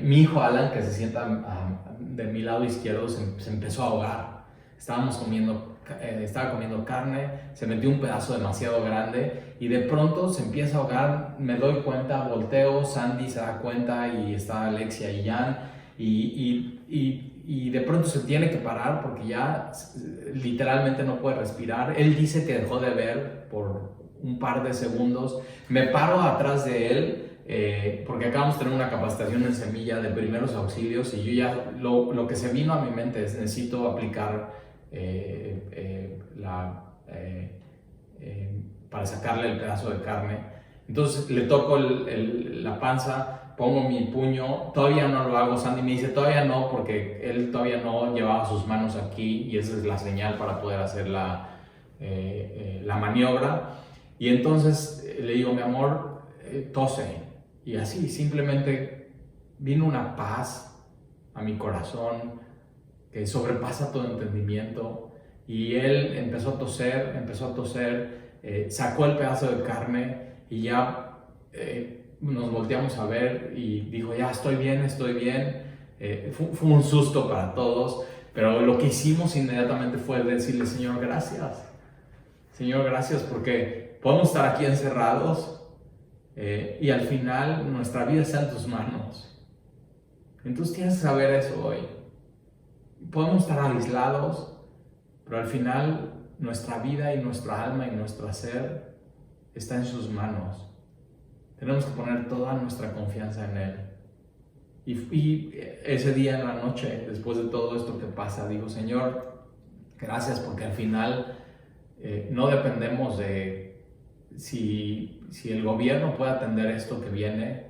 Mi hijo Alan, que se sienta de mi lado izquierdo, se empezó a ahogar. Estábamos comiendo estaba comiendo carne, se metió un pedazo demasiado grande y de pronto se empieza a ahogar, me doy cuenta, volteo, Sandy se da cuenta y está Alexia y Jan y de pronto se tiene que parar porque ya literalmente no puede respirar. Él dice que dejó de ver por un par de segundos. Me paro atrás de él porque acabamos de tener una capacitación en Semilla de primeros auxilios y yo ya lo que se vino a mi mente es necesito aplicar para sacarle el pedazo de carne. Entonces le toco la panza, pongo mi puño, todavía no lo hago. Sandy me dice todavía no porque él todavía no llevaba sus manos aquí y esa es la señal para poder hacer la maniobra. Y entonces le digo, mi amor, tose. Y así simplemente vino una paz a mi corazón que sobrepasa todo entendimiento. Y él empezó a toser, sacó el pedazo de carne y ya nos volteamos a ver y dijo, ya estoy bien. Fue un susto para todos, pero lo que hicimos inmediatamente fue decirle, Señor, gracias. Señor, gracias porque podemos estar aquí encerrados y al final nuestra vida está en tus manos. Entonces tienes que saber eso hoy. Podemos estar aislados, pero al final nuestra vida y nuestra alma y nuestro ser está en sus manos. Tenemos que poner toda nuestra confianza en Él. Y ese día en la noche, después de todo esto que pasa, digo, Señor, gracias porque al final no dependemos de si el gobierno puede atender esto que viene,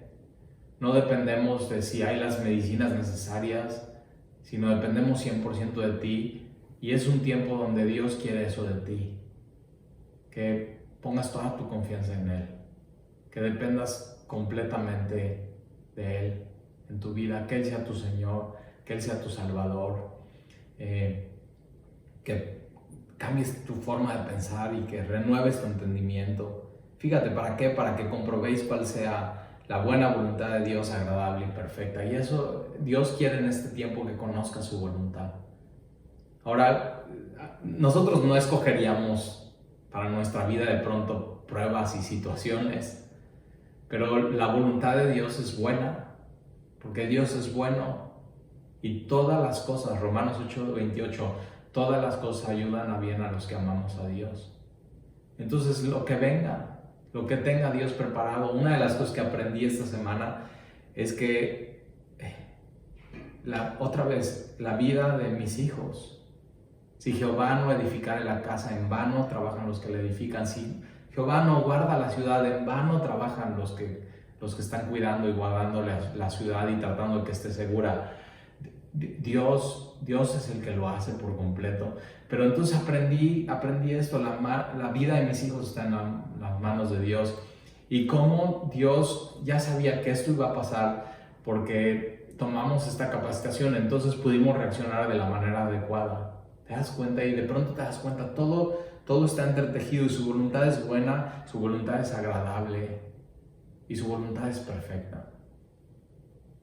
no dependemos de si hay las medicinas necesarias, sino dependemos 100% de ti. Y es un tiempo donde Dios quiere eso de ti, que pongas toda tu confianza en Él, que dependas completamente de Él en tu vida, que Él sea tu Señor, que Él sea tu Salvador, que cambies tu forma de pensar y que renueves tu entendimiento. Fíjate, ¿para qué? Para que comprobéis cuál sea la buena voluntad de Dios, agradable y perfecta. Y eso Dios quiere en este tiempo que conozcas su voluntad. Ahora, nosotros no escogeríamos para nuestra vida de pronto pruebas y situaciones, pero la voluntad de Dios es buena, porque Dios es bueno y todas las cosas, Romanos 8:28, todas las cosas ayudan a bien a los que amamos a Dios. Entonces, lo que venga, lo que tenga Dios preparado, una de las cosas que aprendí esta semana es que, otra vez, la vida de mis hijos, si Jehová no edificare la casa, en vano trabajan los que la edifican. Si Jehová no guarda la ciudad, en vano trabajan los que están cuidando y guardando la ciudad y tratando de que esté segura. Dios es el que lo hace por completo. Pero entonces aprendí esto, la vida de mis hijos está en las manos de Dios. Y cómo Dios ya sabía que esto iba a pasar porque tomamos esta capacitación, entonces pudimos reaccionar de la manera adecuada. ¿Te das cuenta? Y de pronto te das cuenta, todo está entretejido y su voluntad es buena, su voluntad es agradable y su voluntad es perfecta.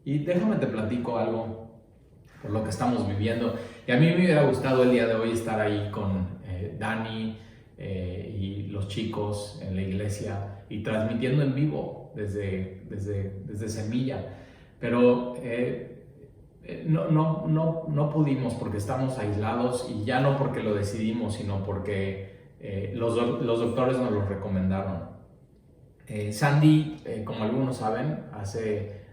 Y déjame te platico algo por lo que estamos viviendo. Y a mí me hubiera gustado el día de hoy estar ahí con Dani y los chicos en la iglesia y transmitiendo en vivo desde Semilla. Pero no pudimos porque estamos aislados y ya no porque lo decidimos, sino porque los doctores nos lo recomendaron. Sandy, como algunos saben, hace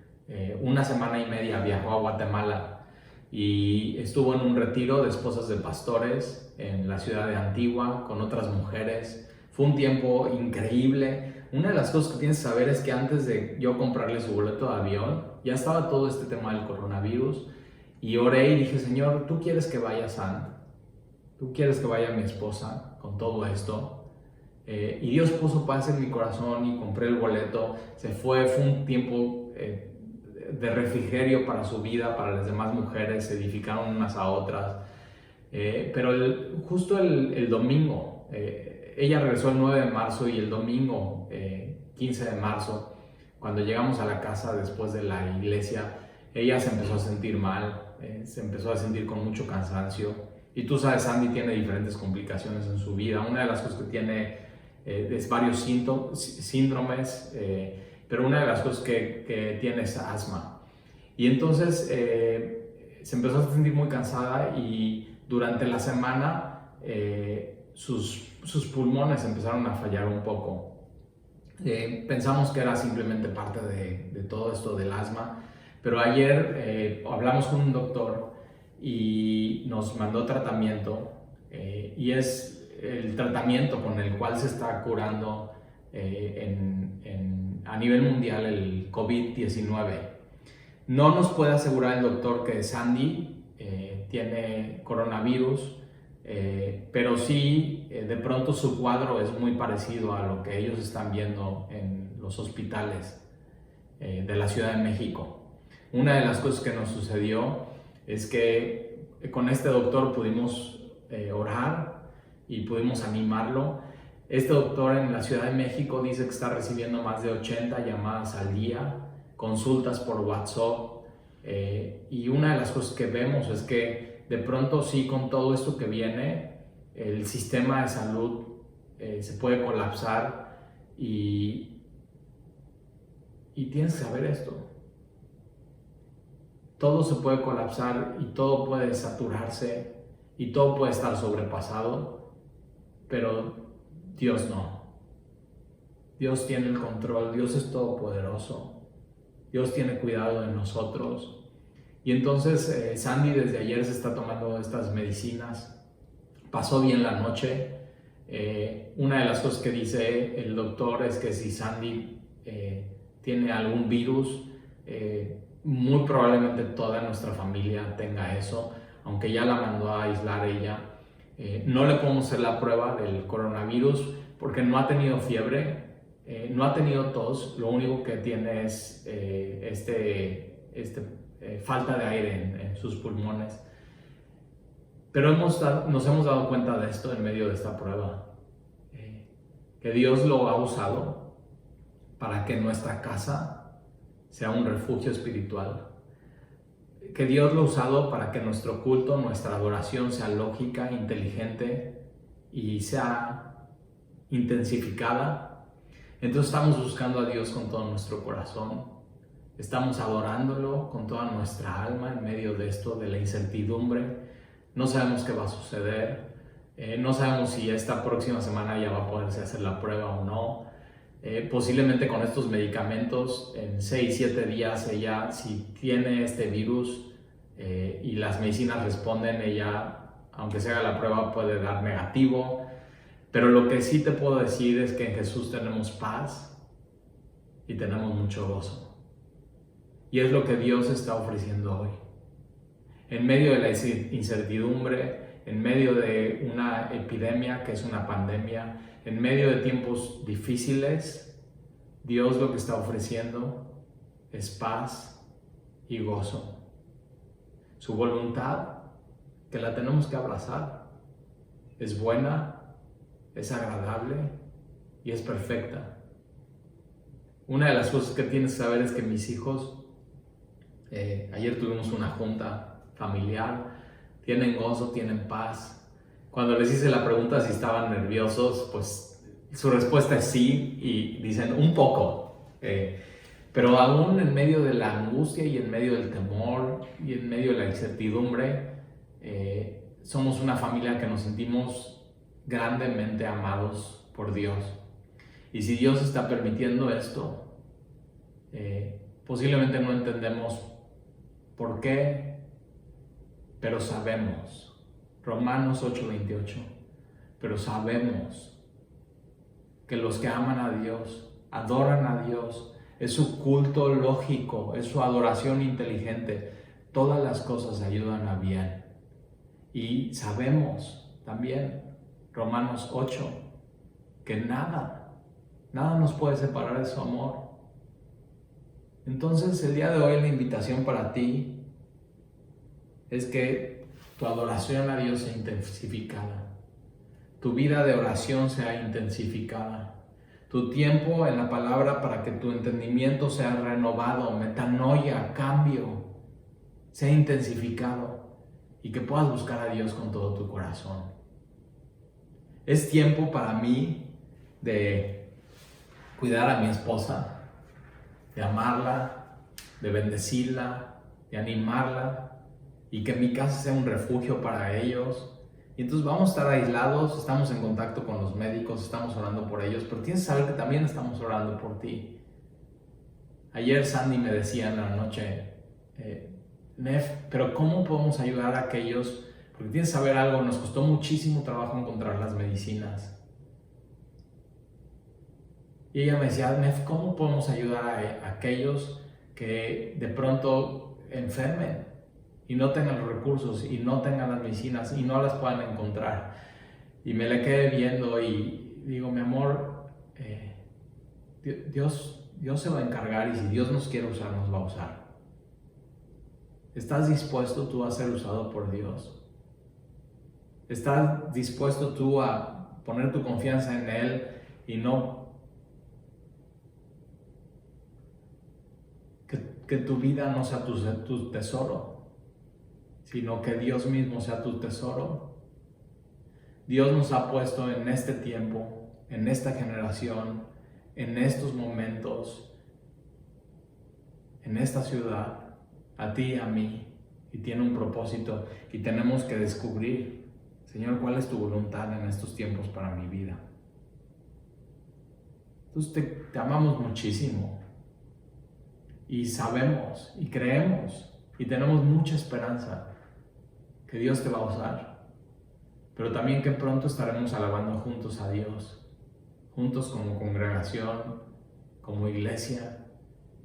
una semana y media viajó a Guatemala y estuvo en un retiro de esposas de pastores en la ciudad de Antigua con otras mujeres. Fue un tiempo increíble. Una de las cosas que tienes que saber es que antes de yo comprarle su boleto de avión, ya estaba todo este tema del coronavirus y oré y dije, Señor, ¿tú quieres que vaya San? ¿Tú quieres que vaya mi esposa con todo esto? Y Dios puso paz en mi corazón y compré el boleto. Fue un tiempo de refrigerio para su vida, para las demás mujeres, se edificaron unas a otras. Pero justo el domingo, ella regresó el 9 de marzo y el domingo 15 de marzo, cuando llegamos a la casa después de la iglesia, ella se empezó a sentir mal, se empezó a sentir con mucho cansancio Y tú sabes, Sandy tiene diferentes complicaciones en su vida. Una de las cosas que tiene es varios síndromes, pero una de las cosas que tiene es asma. Y entonces se empezó a sentir muy cansada y durante la semana sus pulmones empezaron a fallar un poco. Pensamos que era simplemente parte de todo esto del asma, pero ayer hablamos con un doctor y nos mandó tratamiento y es el tratamiento con el cual se está curando a nivel mundial el COVID-19. No nos puede asegurar el doctor que Sandy tiene coronavirus, pero sí de pronto su cuadro es muy parecido a lo que ellos están viendo en los hospitales de la Ciudad de México. Una de las cosas que nos sucedió es que con este doctor pudimos orar y pudimos animarlo. Este doctor en la Ciudad de México dice que está recibiendo más de 80 llamadas al día, consultas por WhatsApp, y una de las cosas que vemos es que de pronto sí, con todo esto que viene, el sistema de salud se puede colapsar y tienes que saber esto. Todo se puede colapsar y todo puede saturarse y todo puede estar sobrepasado, pero Dios no. Dios tiene el control, Dios es todopoderoso, Dios tiene cuidado de nosotros. Y entonces Sandy desde ayer se está tomando estas medicinas, pasó bien la noche. Una de las cosas que dice el doctor es que si Sandy tiene algún virus, muy probablemente toda nuestra familia tenga eso, aunque ya la mandó a aislar ella. No le podemos hacer la prueba del coronavirus porque no ha tenido fiebre, no ha tenido tos, lo único que tiene es falta de aire en sus pulmones. Pero nos hemos dado cuenta de esto en medio de esta prueba, que Dios lo ha usado para que nuestra casa sea un refugio espiritual, que Dios lo ha usado para que nuestro culto, nuestra adoración sea lógica, inteligente y sea intensificada. Entonces estamos buscando a Dios con todo nuestro corazón, estamos adorándolo con toda nuestra alma en medio de esto, de la incertidumbre. No sabemos qué va a suceder, no sabemos si esta próxima semana ya va a poderse hacer la prueba o no. Posiblemente con estos medicamentos en 6-7 días ella, si tiene este virus y las medicinas responden, ella, aunque se haga la prueba, puede dar negativo. Pero lo que sí te puedo decir es que en Jesús tenemos paz y tenemos mucho gozo. Y es lo que Dios está ofreciendo hoy. En medio de la incertidumbre, en medio de una epidemia que es una pandemia, en medio de tiempos difíciles, Dios lo que está ofreciendo es paz y gozo. Su voluntad, que la tenemos que abrazar, es buena, es agradable y es perfecta. Una de las cosas que tienes que saber es que mis hijos, ayer tuvimos una junta familiar, tienen gozo, tienen paz. Cuando les hice la pregunta si estaban nerviosos, pues su respuesta es sí, y dicen un poco, pero aún en medio de la angustia y en medio del temor y en medio de la incertidumbre, somos una familia que nos sentimos grandemente amados por Dios. Y si Dios está permitiendo esto, posiblemente no entendemos por qué, pero sabemos, Romanos 8:28, pero sabemos que los que aman a Dios, adoran a Dios, es su culto lógico, es su adoración inteligente, todas las cosas ayudan a bien. Y sabemos también, Romanos 8, que nada nos puede separar de su amor. Entonces el día de hoy la invitación para ti es que tu adoración a Dios sea intensificada, tu vida de oración sea intensificada, tu tiempo en la palabra para que tu entendimiento sea renovado, metanoia, cambio, sea intensificado, y que puedas buscar a Dios con todo tu corazón. Es tiempo para mí de cuidar a mi esposa, de amarla, de bendecirla, de animarla y que mi casa sea un refugio para ellos. Y entonces vamos a estar aislados, estamos en contacto con los médicos, estamos orando por ellos, pero tienes que saber que también estamos orando por ti. Ayer Sandy me decía en la noche, Nef, pero ¿cómo podemos ayudar a aquellos? Porque tienes que saber algo, nos costó muchísimo trabajo encontrar las medicinas. Y ella me decía, Nef, ¿cómo podemos ayudar a aquellos que de pronto enfermen y no tengan los recursos y no tengan las medicinas y no las puedan encontrar? Y me le quedé viendo y digo, mi amor, Dios se va a encargar, y si Dios nos quiere usar, nos va a usar. ¿Estás dispuesto tú a ser usado por Dios? ¿Estás dispuesto tú a poner tu confianza en Él y no que tu vida no sea tu tesoro, sino que Dios mismo sea tu tesoro? Dios nos ha puesto en este tiempo, en esta generación, en estos momentos, en esta ciudad, a ti y a mí, y tiene un propósito, y tenemos que descubrir, Señor, cuál es tu voluntad en estos tiempos para mi vida. Entonces te amamos muchísimo, y sabemos, y creemos, y tenemos mucha esperanza que Dios te va a usar, pero también que pronto estaremos alabando juntos a Dios, juntos como congregación, como iglesia,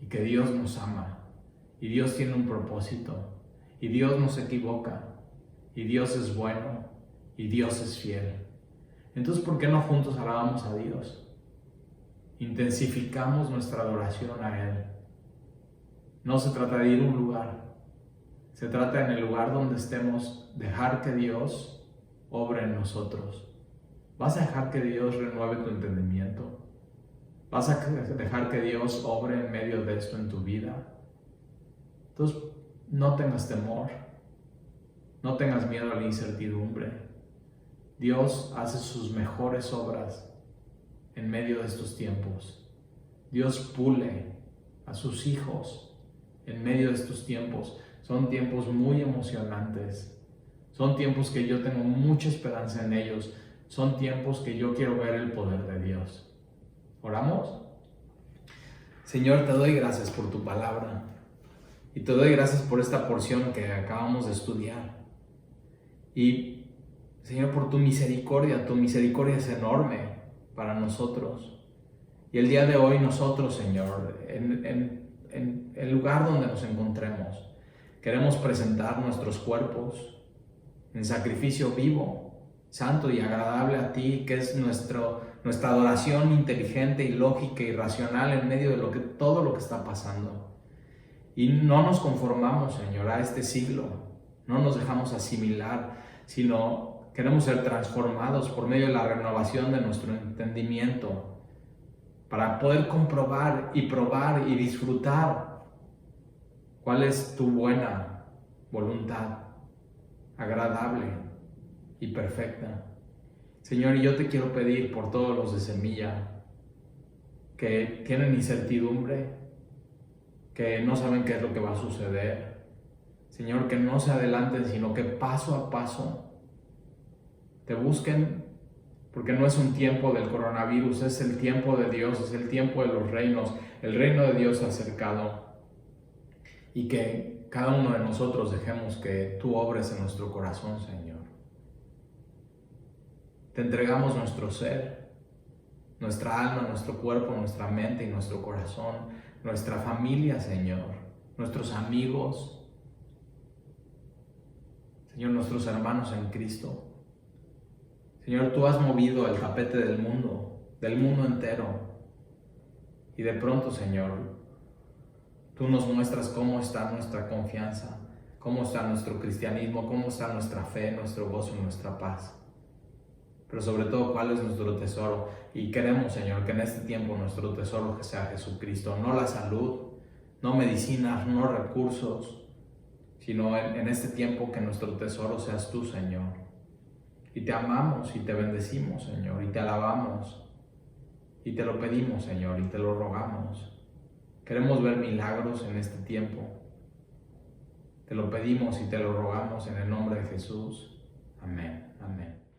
y que Dios nos ama, y Dios tiene un propósito, y Dios no se equivoca, y Dios es bueno, y Dios es fiel. Entonces, ¿por qué no juntos alabamos a Dios? Intensificamos nuestra adoración a Él. No se trata de ir a un lugar, se trata en el lugar donde estemos, dejar que Dios obre en nosotros. ¿Vas a dejar que Dios renueve tu entendimiento? ¿Vas a dejar que Dios obre en medio de esto en tu vida? Entonces, no tengas temor, no tengas miedo a la incertidumbre. Dios hace sus mejores obras en medio de estos tiempos. Dios pule a sus hijos en medio de estos tiempos. Son tiempos muy emocionantes. Son tiempos que yo tengo mucha esperanza en ellos. Son tiempos que yo quiero ver el poder de Dios. ¿Oramos? Señor, te doy gracias por tu palabra. Y te doy gracias por esta porción que acabamos de estudiar. Y, Señor, por tu misericordia es enorme para nosotros. Y el día de hoy nosotros, Señor, en el lugar donde nos encontremos, queremos presentar nuestros cuerpos en sacrificio vivo, santo y agradable a ti, que es nuestra adoración inteligente y lógica y racional en medio de todo lo que está pasando. Y no nos conformamos, Señor, a este siglo, no nos dejamos asimilar, sino queremos ser transformados por medio de la renovación de nuestro entendimiento, para poder comprobar y probar y disfrutar cuál es tu buena voluntad, agradable y perfecta. Señor, y yo te quiero pedir por todos los de Semilla que tienen incertidumbre, que no saben qué es lo que va a suceder. Señor, que no se adelanten, sino que paso a paso te busquen, porque no es un tiempo del coronavirus, es el tiempo de Dios, es el tiempo de los reinos. El reino de Dios se ha acercado, y que cada uno de nosotros dejemos que tú obres en nuestro corazón, Señor. Te entregamos nuestro ser, nuestra alma, nuestro cuerpo, nuestra mente y nuestro corazón, nuestra familia, Señor, nuestros amigos, Señor, nuestros hermanos en Cristo. Señor, tú has movido el tapete del mundo entero. Y de pronto, Señor, tú nos muestras cómo está nuestra confianza, cómo está nuestro cristianismo, cómo está nuestra fe, nuestro gozo y nuestra paz. Pero sobre todo, cuál es nuestro tesoro. Y queremos, Señor, que en este tiempo nuestro tesoro que sea Jesucristo, no la salud, no medicinas, no recursos, sino en este tiempo que nuestro tesoro seas tú, Señor. Y te amamos y te bendecimos, Señor, y te alabamos, y te lo pedimos, Señor, y te lo rogamos. Queremos ver milagros en este tiempo. Te lo pedimos y te lo rogamos en el nombre de Jesús. Amén. Amén.